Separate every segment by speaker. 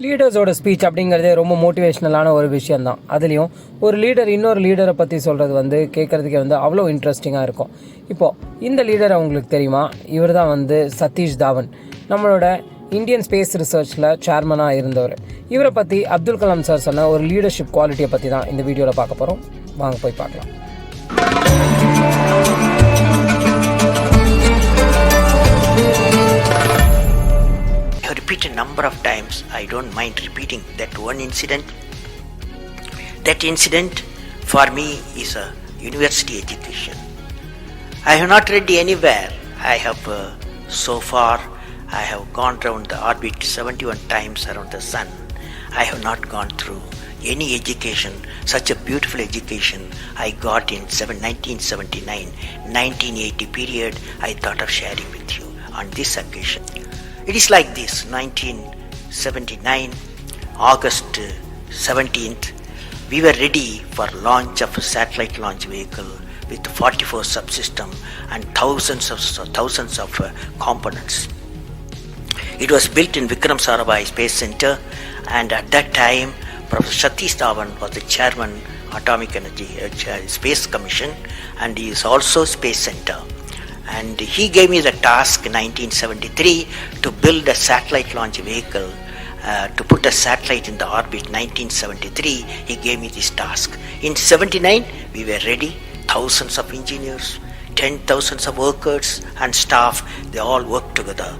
Speaker 1: லீடர்ஸோட speech அப்படிங்கிறதே ரொம்ப மோட்டிவேஷ்னலான ஒரு விஷயந்தான். அதுலேயும் ஒரு லீடர் இன்னொரு லீடரை பற்றி சொல்கிறது கேட்குறதுக்கே அவ்வளோ இன்ட்ரெஸ்டிங்காக இருக்கும். இப்போது இந்த லீடர் அவங்களுக்கு தெரியுமா? இவர் தான் சதீஷ் தாவன், நம்மளோட இந்தியன் ஸ்பேஸ் ரிசர்ச்சில் சேர்மனாக இருந்தவர். இவரை பற்றி அப்துல் கலாம் சார் சொன்ன ஒரு லீடர்ஷிப் குவாலிட்டியை பற்றி தான் இந்த வீடியோவில் பார்க்க போகிறோம். வாங்க போய் பார்க்கலாம்.
Speaker 2: A number of times. I don't mind repeating that one incident. That incident for me is a university education. I have not read anywhere. I have so far I have gone round the orbit 71 times around the sun. I have not gone through any education, such a beautiful education I got in 1979, 1980 period. I thought of sharing with you on this occasion. It is like this: 1979, August 17th, we were ready for launch of a satellite launch vehicle with 44 subsystem and thousands of components. It was built in Vikram Sarabhai Space Center, and at that time, Professor Satish Dhawan was the chairman, Atomic Energy Space Commission, and he is also Space Center. And he gave me the task in 1973 to build a satellite launch vehicle, to put a satellite in the orbit. 1973 he gave me this task. In 79 we were ready, thousands of engineers, 10,000 of workers and staff, they all worked together.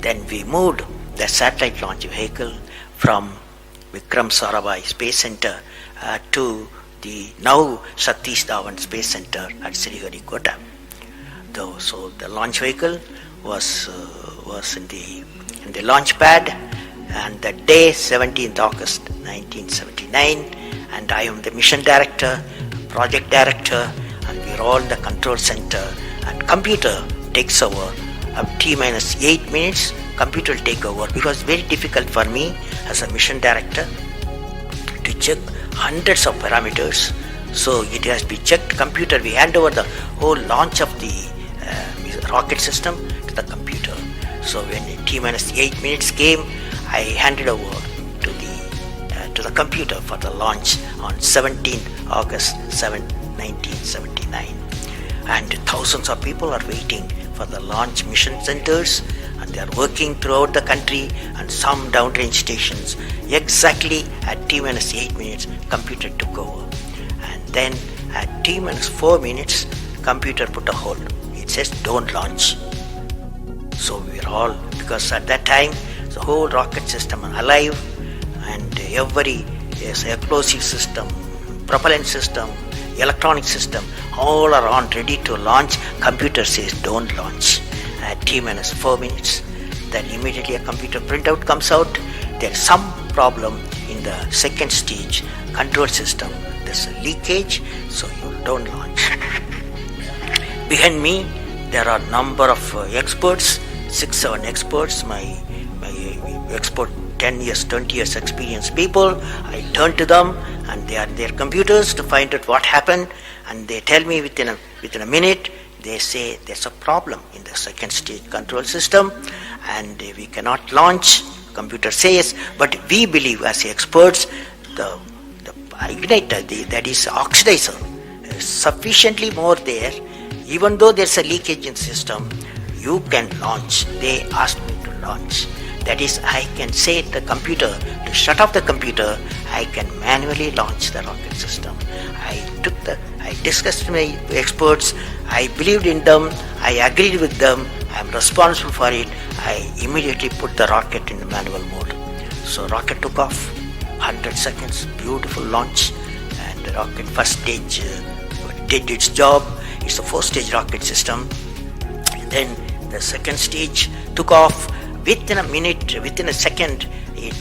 Speaker 2: Then we moved the satellite launch vehicle from Vikram Sarabhai Space Center to the now Satish Dhawan Space Center at Sriharikota. So the launch vehicle was in the launch pad, and that day, 17th August 1979, and I am the mission director, project director, and we are all in the control center, and computer takes over. T-minus 8 minutes, computer will take over, because it's very difficult for me as a mission director to check hundreds of parameters. So it has to be checked. Computer, we hand over the whole launch of the rocket system to the computer. So when T-minus 8 minutes came, I handed over to the computer for the launch on 17th August 1979. And thousands of people are waiting for the launch mission centers, and they are working throughout the country and some downrange stations. Exactly at T-minus 8 minutes, computer took over. And then at T-minus 4 minutes, computer put a hold. It says don't launch. So we are all, because at that time the whole rocket system is alive, and every explosive system, propellant system, electronic system, all are on ready to launch. Computer says don't launch at T-minus 4 minutes. Then immediately a computer printout comes out. There is some problem in the second stage control system. There's a leakage, so you don't launch. Behind me there are number of experts, 6-7 experts, my expert 10 years 20 years experienced people. I turn to them, and they are in their computers to find out what happened, and they tell me within a minute. They say there's a problem in the second stage control system and we cannot launch. Computer says, but we believe as experts the igniter, that is oxidizer, is sufficiently more there. Even though there's a leakage in system, you can launch. They asked me to launch. That is, I can say to the computer to shut off the computer. I can manually launch the rocket system. I discussed with my experts. I believed in them. I agreed with them. I am responsible for it. I immediately put the rocket in the manual mode. So rocket took off. 100 seconds, beautiful launch, and the rocket first stage did its job. It's a 4-stage rocket system. And then the second stage took off. Within a minute, within a second, we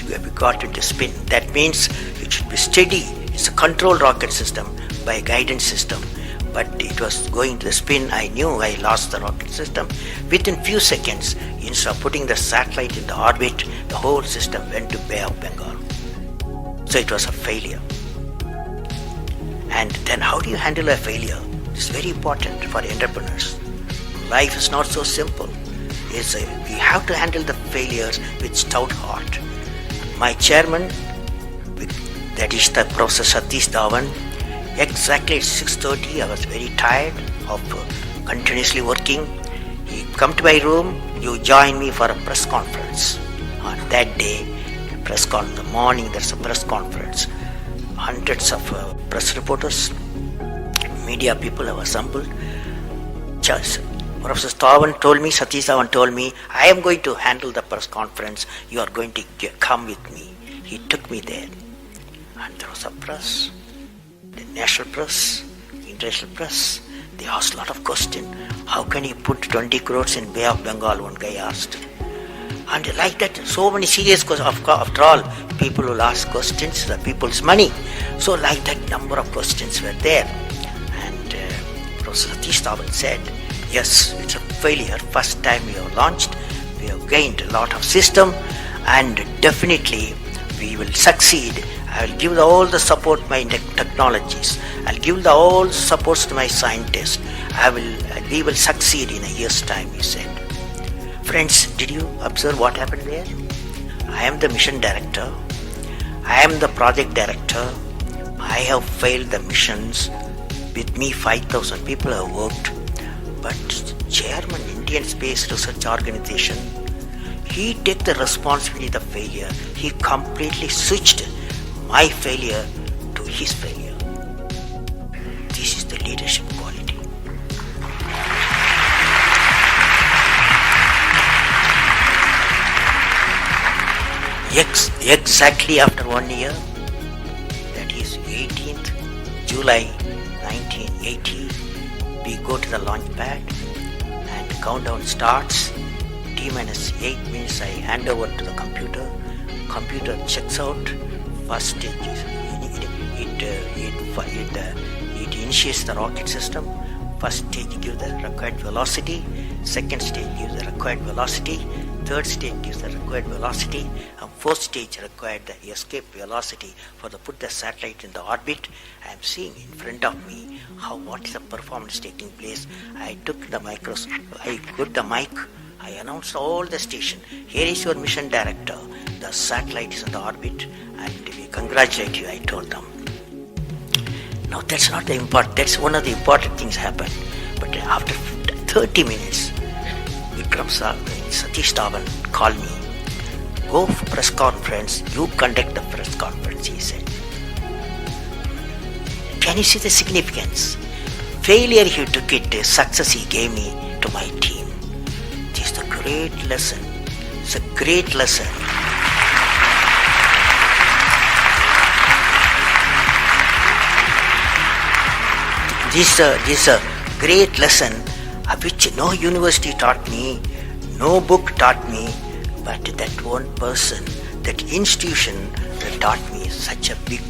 Speaker 2: got into spin. That means it should be steady. It's a controlled rocket system by guidance system. But it was going to the spin. I knew I lost the rocket system. Within few seconds, instead of putting the satellite in the orbit, the whole system went to Bay of Bengal. So it was a failure. And then how do you handle a failure? It's very important for entrepreneurs. Life is not so simple. We have to handle the failures with stout heart. my chairman, that is the Professor Satish Dhawan, exactly at 6:30, I was very tired of continuously working. He come to my room, you join me for a press conference. On that day, in the morning, there's a press conference. Hundreds of press reporters, media people have assembled. Professor Satish Dhawan told me, I am going to handle the press conference. You are going to come with me. He took me there. And there was a press, the national press, international press. They asked a lot of questions. How can you put 20 crores in Bay of Bengal? One guy asked. And like that, so many serious questions. After all, people will ask questions, the people's money. So like that, number of questions were there. And Professor Satish Dhawan said, yes, it's a failure. First time we have launched, we have gained a lot of system, and definitely we will succeed. I will give all the support my technologies. I'll give all the supports to my scientists. We will succeed in a year's time, he said. Friends, did you observe what happened there? I am the mission director. I am the project director. I have failed the missions. With me, 5,000 people have worked. But Chairman, Indian Space Research Organization, he took the responsibility of the failure. He completely switched my failure to his failure. This is the leadership quality. Exactly after 1 year, that is 18th July 1980, we go to the launch pad and the countdown starts. T-8 minutes I hand over to the computer. Computer checks out. First stage is it initiates the rocket system. First stage gives the required velocity. Second stage gives the required velocity. Third stage gives the required velocity. And fourth stage required the escape velocity for the put the satellite in the orbit. I am seeing in front of me what is the performance taking place. I took the microscope. I put the mic. I announced all the station. Here is your mission director. The satellite is in the orbit, and we congratulate you, I told them. Now that's not the important. That's one of the important things happened. But after 30 minutes, Satish Dhawan called me. Go for press conference. You conduct the press conference, he said. Can you see the significance? Failure he took it, success he gave me to my team. This is a great lesson. It's a great lesson. This is a great lesson which no university taught me, no book taught me, but that one person, that institution taught me such a big